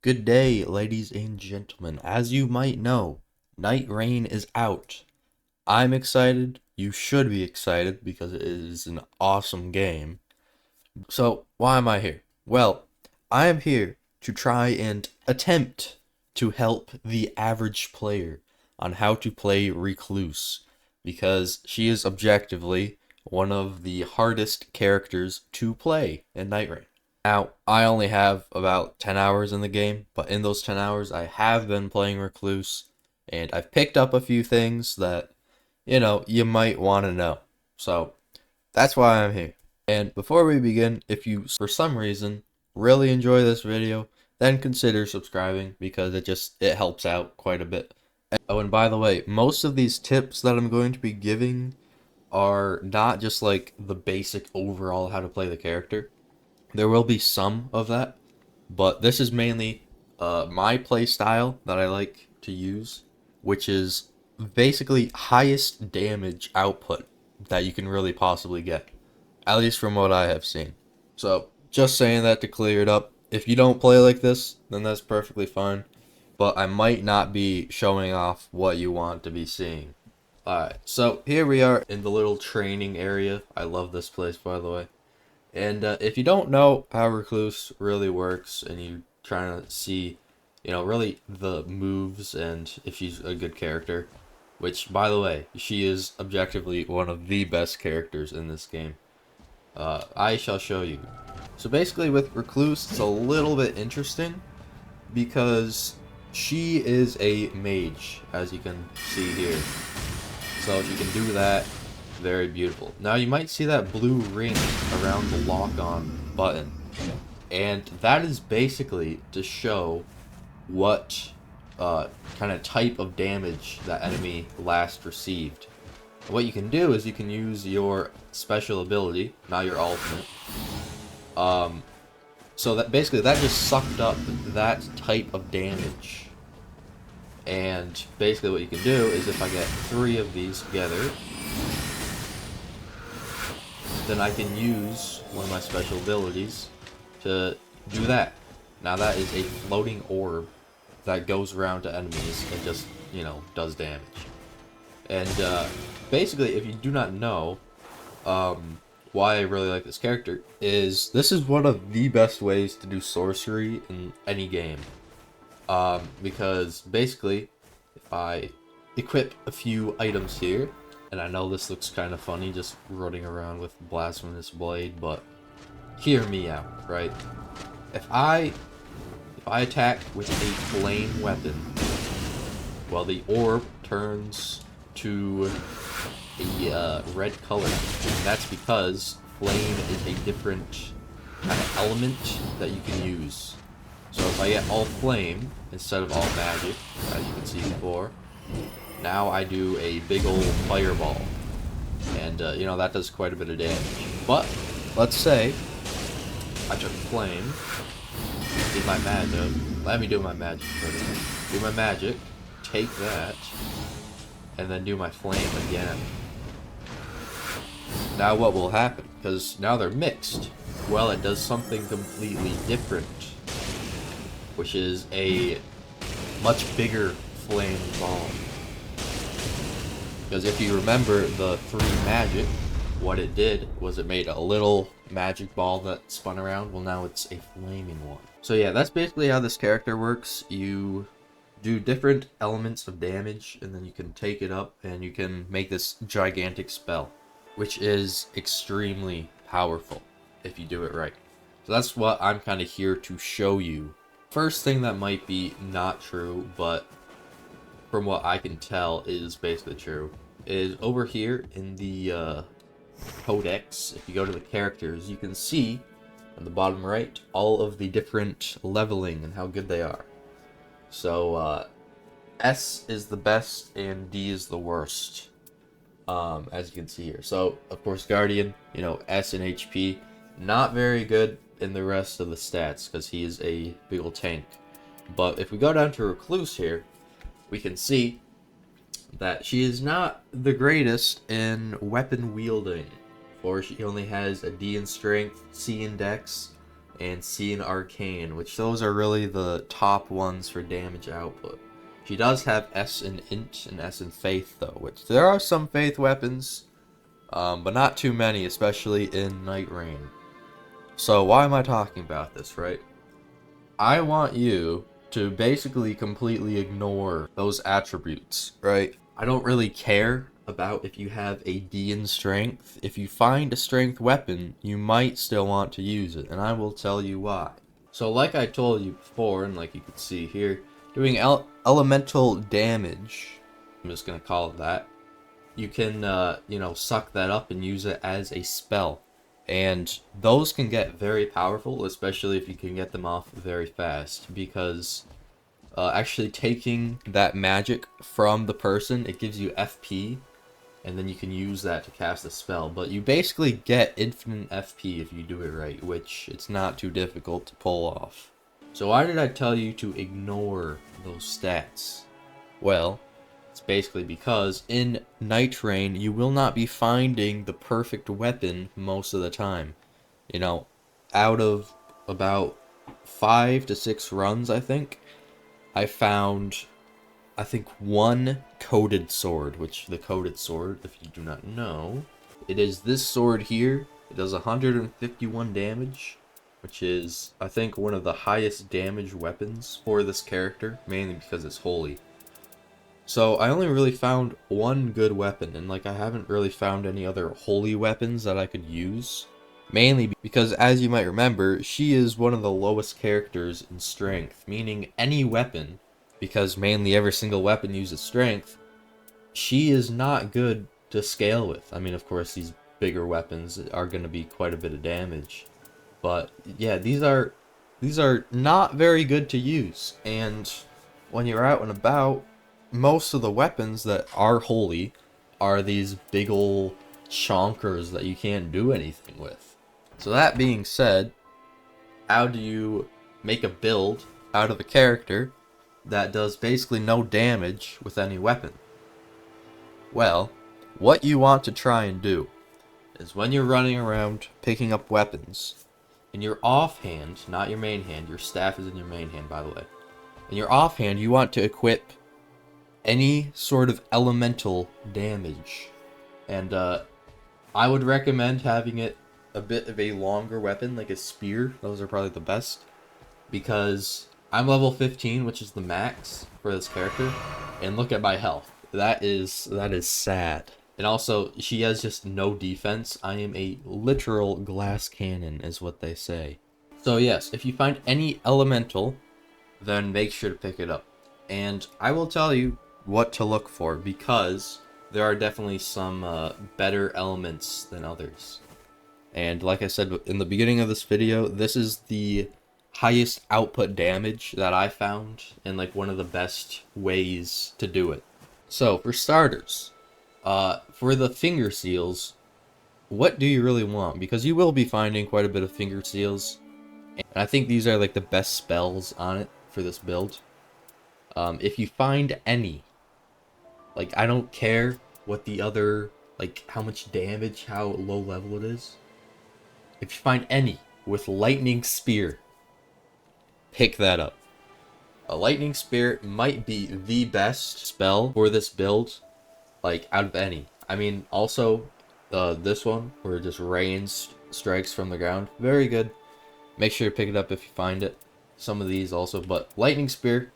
Good day, ladies and gentlemen. As you might know, Night Rain is out. I'm excited. You should be excited because it is an awesome game. So, why am I here? Well, I am here to try and attempt to help the average player on how to play Recluse because she is objectively one of the hardest characters to play in Night Rain. Now, I only have about 10 hours in the game, but in those 10 hours, I have been playing Recluse, and I've picked up a few things that, you might want to know. So, that's why I'm here. And before we begin, if you, for some reason, really enjoy this video, then consider subscribing because it helps out quite a bit. Oh, and by the way, most of these tips that I'm going to be giving are not just like the basic overall how to play the character. There will be some of that, but this is mainly my play style that I like to use, which is basically highest damage output that you can really possibly get, at least from what I have seen. So, just saying that to clear it up. If you don't play like this, then that's perfectly fine, but I might not be showing off what you want to be seeing. Alright, so here we are in the little training area. I love this place, by the way. And if you don't know how Recluse really works and you're trying to see, really the moves and if she's a good character, which, by the way, she is objectively one of the best characters in this game, I shall show you. So basically with Recluse, it's a little bit interesting because she is a mage, as you can see here. So she can do that. Very beautiful. Now you might see that blue ring around the lock-on button, and that is basically to show what kind of type of damage that enemy last received. What you can do is you can use your special ability, not your ultimate. So that basically that just sucked up that type of damage. And basically what you can do is if I get 3 of these together, then I can use one of my special abilities to do that. Now that is a floating orb that goes around to enemies and just, does damage. And basically, if you do not know why I really like this character, this is one of the best ways to do sorcery in any game. Because basically, if I equip a few items here, and I know this looks kind of funny just running around with Blasphemous Blade, but hear me out, right? If I attack with a flame weapon, well, the orb turns to a red color, and that's because flame is a different kind of element that you can use. So if I get all flame instead of all magic, as you can see before, now I do a big old fireball, and that does quite a bit of damage. But let's say I took flame, did my magic. Let me do my magic first. Do my magic, take that, and then do my flame again. Now what will happen? Because now they're mixed. Well, it does something completely different, which is a much bigger flame ball. Because if you remember the 3 magic, what it did was it made a little magic ball that spun around. Well, now it's a flaming one. So yeah, that's basically how this character works. You do different elements of damage, and then you can take it up, and you can make this gigantic spell, which is extremely powerful if you do it right. So that's what I'm kind of here to show you. First thing that might be not true, but from what I can tell is basically true, is over here in the codex, if you go to the characters, you can see on the bottom right all of the different leveling and how good they are. So S is the best and D is the worst, as you can see here. So of course Guardian, S in HP, not very good in the rest of the stats because he is a big old tank. But if we go down to Recluse here, we can see that she is not the greatest in weapon wielding, for she only has a D in strength, C in dex, and C and Arcane, which those are really the top ones for damage output. She does have S in Int and S in Faith, though, which there are some Faith weapons, but not too many, especially in Night Rain. So why am I talking about this, right? I want you to basically completely ignore those attributes, right? I don't really care about if you have a D in strength. If you find a strength weapon, you might still want to use it, and I will tell you why. So like I told you before, and like you can see here, doing elemental damage, I'm just gonna call it that, you can, suck that up and use it as a spell. And those can get very powerful, especially if you can get them off very fast, because actually taking that magic from the person, it gives you FP, and then you can use that to cast a spell. But you basically get infinite FP if you do it right, which it's not too difficult to pull off. So why did I tell you to ignore those stats? Well, it's basically because in Night Rain, you will not be finding the perfect weapon most of the time. You know, out of about 5 to 6 runs, I think, I found, one coated sword, which the coated sword, if you do not know, it is this sword here. It does 151 damage, which is, I think, one of the highest damage weapons for this character, mainly because it's holy. So I only really found one good weapon, and I haven't really found any other holy weapons that I could use. Mainly because, as you might remember, she is one of the lowest characters in strength, meaning any weapon, because mainly every single weapon uses strength, she is not good to scale with. I mean, of course, these bigger weapons are going to be quite a bit of damage. But yeah, these are not very good to use, and when you're out and about, most of the weapons that are holy are these big ol' chonkers that you can't do anything with. So that being said, how do you make a build out of a character that does basically no damage with any weapon? Well, what you want to try and do is when you're running around picking up weapons, in your offhand, not your main hand, your staff is in your main hand, by the way. In your offhand, you want to equip any sort of elemental damage. And I would recommend having it a bit of a longer weapon, like a spear. Those are probably the best. Because I'm level 15, which is the max for this character. And look at my health. That is sad. And also, she has just no defense. I am a literal glass cannon, is what they say. So yes, if you find any elemental, then make sure to pick it up. And I will tell you what to look for, because there are definitely some better elements than others. And like I said in the beginning of this video, this is the highest output damage that I found, and one of the best ways to do it. So for starters, for the finger seals, what do you really want? Because you will be finding quite a bit of finger seals, and I think these are the best spells on it for this build. If you find any, I don't care what the other, how much damage, how low level it is. If you find any with Lightning Spear, pick that up. A Lightning Spear might be the best spell for this build, out of any. I mean, also, this one, where it just rains strikes from the ground, very good. Make sure to pick it up if you find it. Some of these also, but Lightning Spear,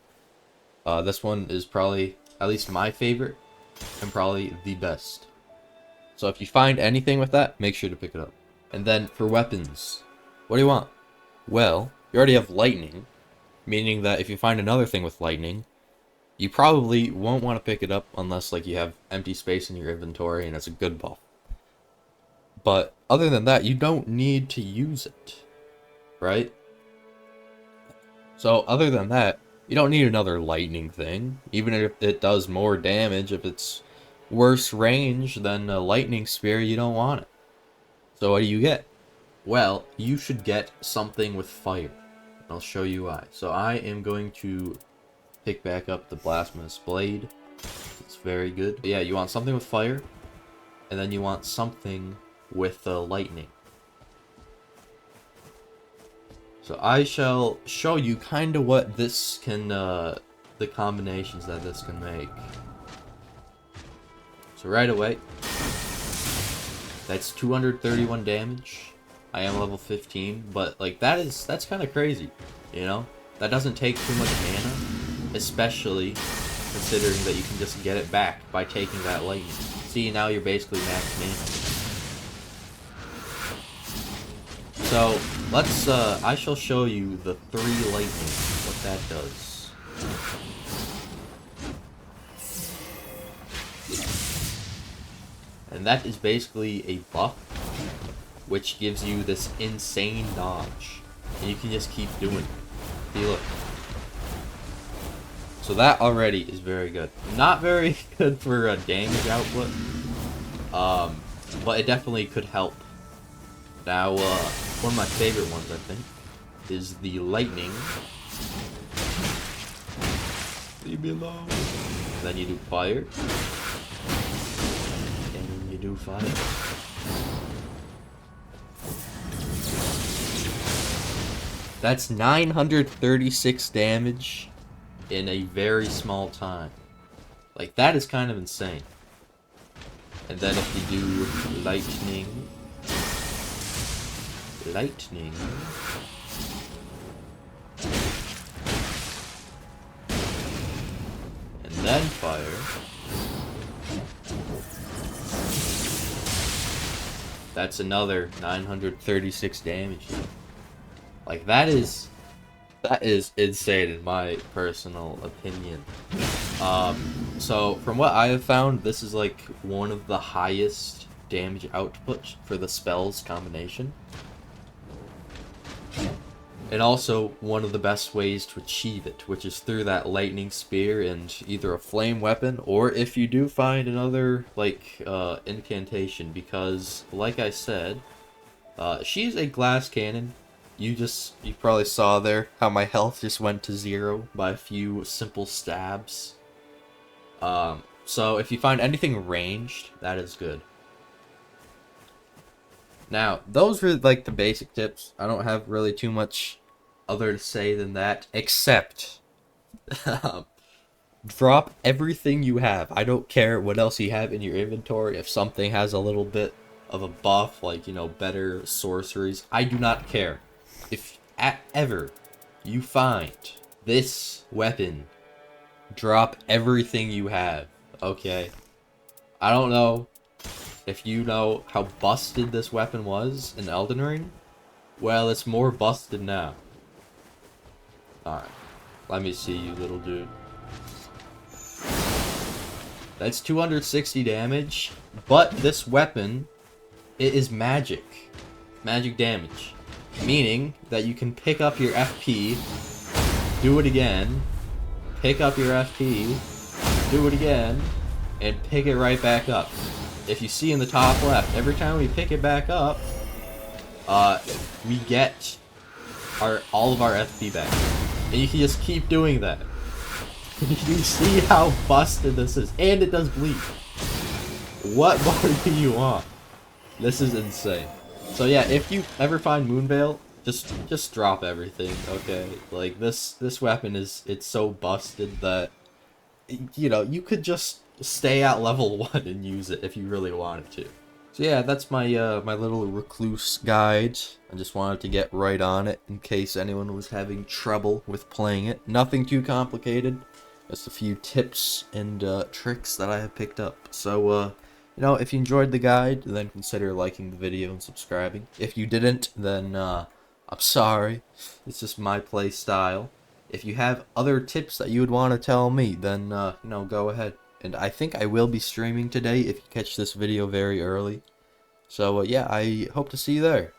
this one is probably, at least my favorite, and probably the best. So if you find anything with that, make sure to pick it up. And then for weapons, what do you want? Well, you already have lightning, meaning that if you find another thing with lightning, you probably won't want to pick it up unless you have empty space in your inventory and it's a good buff. But other than that, you don't need to use it, right? So other than that, you don't need another lightning thing, even if it does more damage. If it's worse range than a lightning spear, you don't want it. So what do you get? Well, you should get something with fire. I'll show you why. So I am going to pick back up the Blasphemous Blade. It's very good. But yeah, you want something with fire, and then you want something with lightning. So I shall show you kind of what this can, the combinations that this can make. So right away, that's 231 damage. I am level 15, but like that's kind of crazy, you know? That doesn't take too much mana, especially considering that you can just get it back by taking that lightning. See, now you're basically max mana. So, let's, I shall show you the 3 lightning, what that does. And that is basically a buff, which gives you this insane dodge. And you can just keep doing it. See, look. So that already is very good. Not very good for damage output, but it definitely could help. Now, one of my favorite ones, I think, is the lightning. Leave me alone. And then you do fire. And then you do fire. That's 936 damage in a very small time. Like, that is kind of insane. And then if you do lightning... Lightning... And then fire... That's another 936 damage. Like, that is insane in my personal opinion. So from what I have found, this is like one of the highest damage output for the spells combination. And also one of the best ways to achieve it, which is through that lightning spear and either a flame weapon, or if you do find another, like, incantation, because, like I said, she's a glass cannon. You probably saw there how my health just went to 0 by a few simple stabs. So if you find anything ranged, that is good. Now, those were like the basic tips. I don't have really too much other to say than that, except drop everything you have. I don't care what else you have in your inventory. If something has a little bit of a buff, like, you know, better sorceries, I do not care. If ever you find this weapon, drop everything you have, okay? I don't know if you know how busted this weapon was in Elden Ring. Well, it's more busted now. Alright, let me see you, little dude. That's 260 damage, but this weapon, it is magic. Magic damage. Meaning that you can pick up your FP, do it again, pick up your FP, do it again, and pick it right back up. If you see in the top left, every time we pick it back up, we get all of our FP back. And you can just keep doing that. You see how busted this is, and it does bleed. What more do you want? This is insane. So yeah, if you ever find Moonveil, just drop everything, okay? Like, this weapon it's so busted that, you know, you could just stay at level 1 and use it if you really wanted to. So yeah, that's my my little Recluse guide. I just wanted to get right on it in case anyone was having trouble with playing it. Nothing too complicated. Just a few tips and tricks that I have picked up. So you know, if you enjoyed the guide, then consider liking the video and subscribing. If you didn't, then I'm sorry. It's just my play style. If you have other tips that you would want to tell me, then you know, go ahead. And I think I will be streaming today if you catch this video very early. So yeah, I hope to see you there.